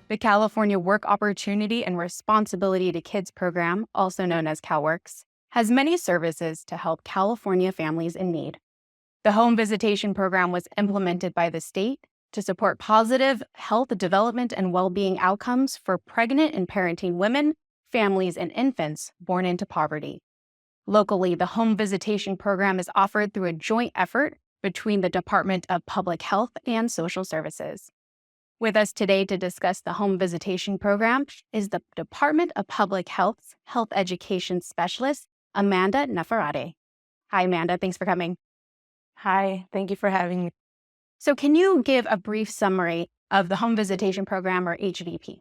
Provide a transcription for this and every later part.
The California Work Opportunity and Responsibility to Kids program, also known as CalWORKs, has many services to help California families in need. The Home Visitation Program was implemented by the state to support positive health development and well-being outcomes for pregnant and parenting women, families, and infants born into poverty. Locally, the Home Visitation Program is offered through a joint effort between the Department of Public Health and Social Services. With us today to discuss the Home Visitation Program is the Department of Public Health's Health Education Specialist, Amanda Nafarade. Hi, Amanda. Thanks for coming. Hi, thank you for having me. So can you give a brief summary of the Home Visitation Program, or HVP?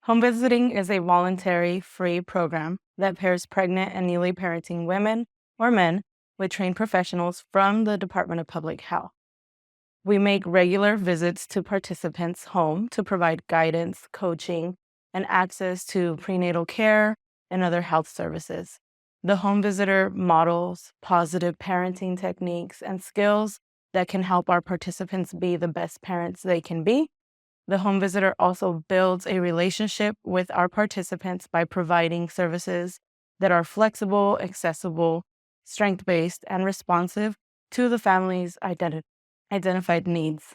Home visiting is a voluntary, free program that pairs pregnant and newly parenting women or men with trained professionals from the Department of Public Health. We make regular visits to participants' home to provide guidance, coaching, and access to prenatal care and other health services. The home visitor models positive parenting techniques and skills that can help our participants be the best parents they can be. The home visitor also builds a relationship with our participants by providing services that are flexible, accessible, strength-based, and responsive to the family's identified needs.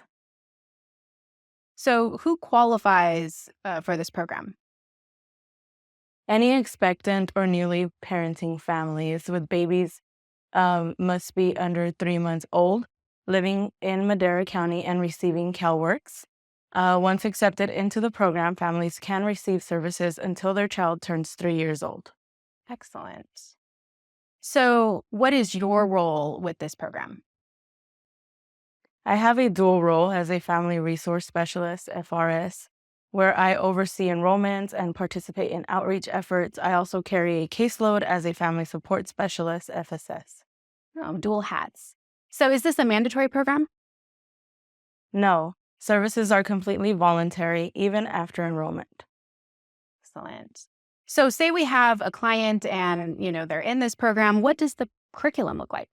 So who qualifies for this program? Any expectant or newly parenting families with babies must be under 3 months old, living in Madera County and receiving CalWORKs. Once accepted into the program, families can receive services until their child turns 3 years old. Excellent. So what is your role with this program? I have a dual role as a family resource specialist, FRS, where I oversee enrollments and participate in outreach efforts. I also carry a caseload as a family support specialist, FSS. Oh, dual hats. So is this a mandatory program? No, services are completely voluntary, even after enrollment. Excellent. So say we have a client and, they're in this program. What does the curriculum look like?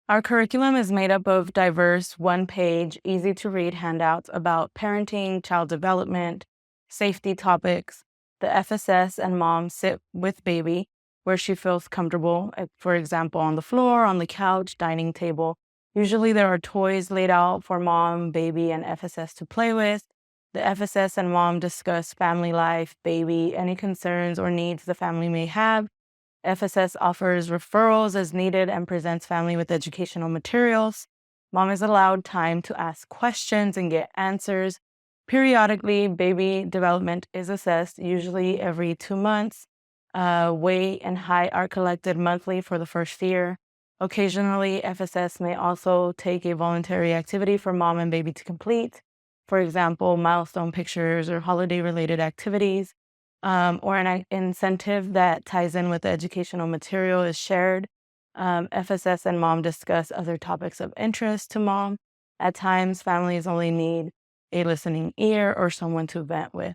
Our curriculum is made up of diverse, one-page, easy-to-read handouts about parenting, child development, safety topics. The FSS and mom sit with baby where she feels comfortable, for example, on the floor, on the couch, dining table. Usually there are toys laid out for mom, baby, and FSS to play with. The FSS and mom discuss family life, baby, any concerns or needs the family may have. FSS offers referrals as needed and presents family with educational materials. Mom is allowed time to ask questions and get answers. Periodically, baby development is assessed, usually every 2 months. Weight and height are collected monthly for the first year. Occasionally, FSS may also take a voluntary activity for mom and baby to complete. For example, milestone pictures or holiday-related activities. Or an incentive that ties in with the educational material is shared. FSS and mom discuss other topics of interest to mom. At times, families only need a listening ear or someone to vent with.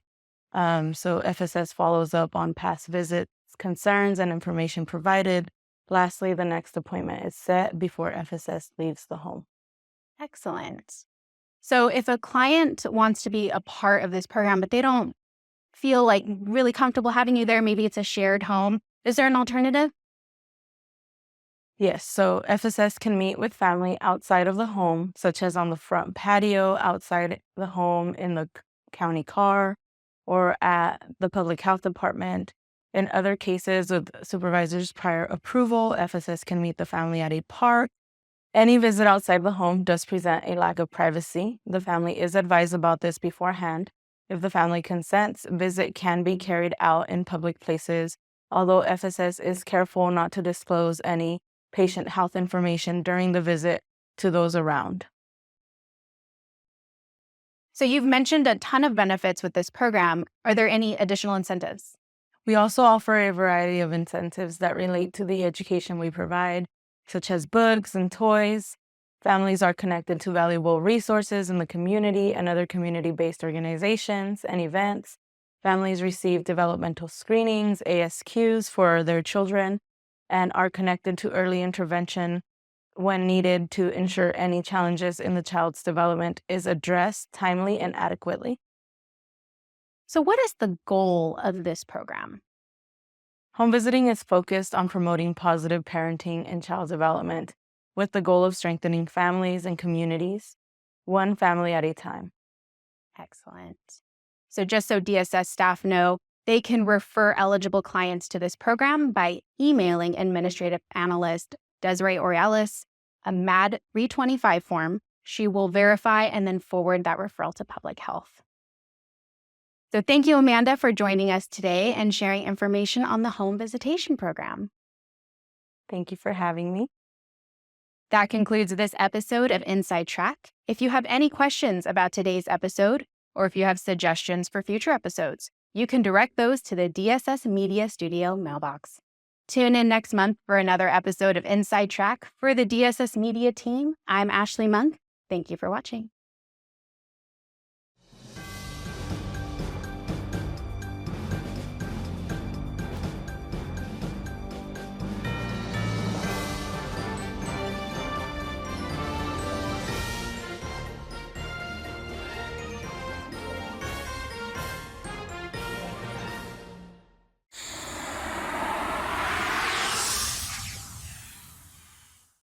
So FSS follows up on past visits, concerns, and information provided. Lastly, the next appointment is set before FSS leaves the home. Excellent. So if a client wants to be a part of this program, but they don't feel like really comfortable having you there, maybe it's a shared home, is there an alternative? Yes, so FSS can meet with family outside of the home, such as on the front patio, outside the home, in the county car, or at the public health department. In other cases, with supervisor's prior approval, FSS can meet the family at a park. Any visit outside the home does present a lack of privacy. The family is advised about this beforehand. If the family consents, visit can be carried out in public places, although FSS is careful not to disclose any patient health information during the visit to those around. So you've mentioned a ton of benefits with this program. Are there any additional incentives? We also offer a variety of incentives that relate to the education we provide, such as books and toys. Families are connected to valuable resources in the community and other community-based organizations and events. Families receive developmental screenings, ASQs for their children, and are connected to early intervention when needed to ensure any challenges in the child's development is addressed timely and adequately. So, what is the goal of this program? Home visiting is focused on promoting positive parenting and child development with the goal of strengthening families and communities, one family at a time. Excellent. So, just so DSS staff know, they can refer eligible clients to this program by emailing Administrative Analyst Desiree Aurealis a MAD 325 form. She will verify and then forward that referral to Public Health. So, thank you, Amanda, for joining us today and sharing information on the Home Visitation Program. Thank you for having me. That concludes this episode of Inside Track. If you have any questions about today's episode, or if you have suggestions for future episodes, you can direct those to the DSS Media Studio mailbox. Tune in next month for another episode of Inside Track. For the DSS Media team, I'm Ashley Monk. Thank you for watching.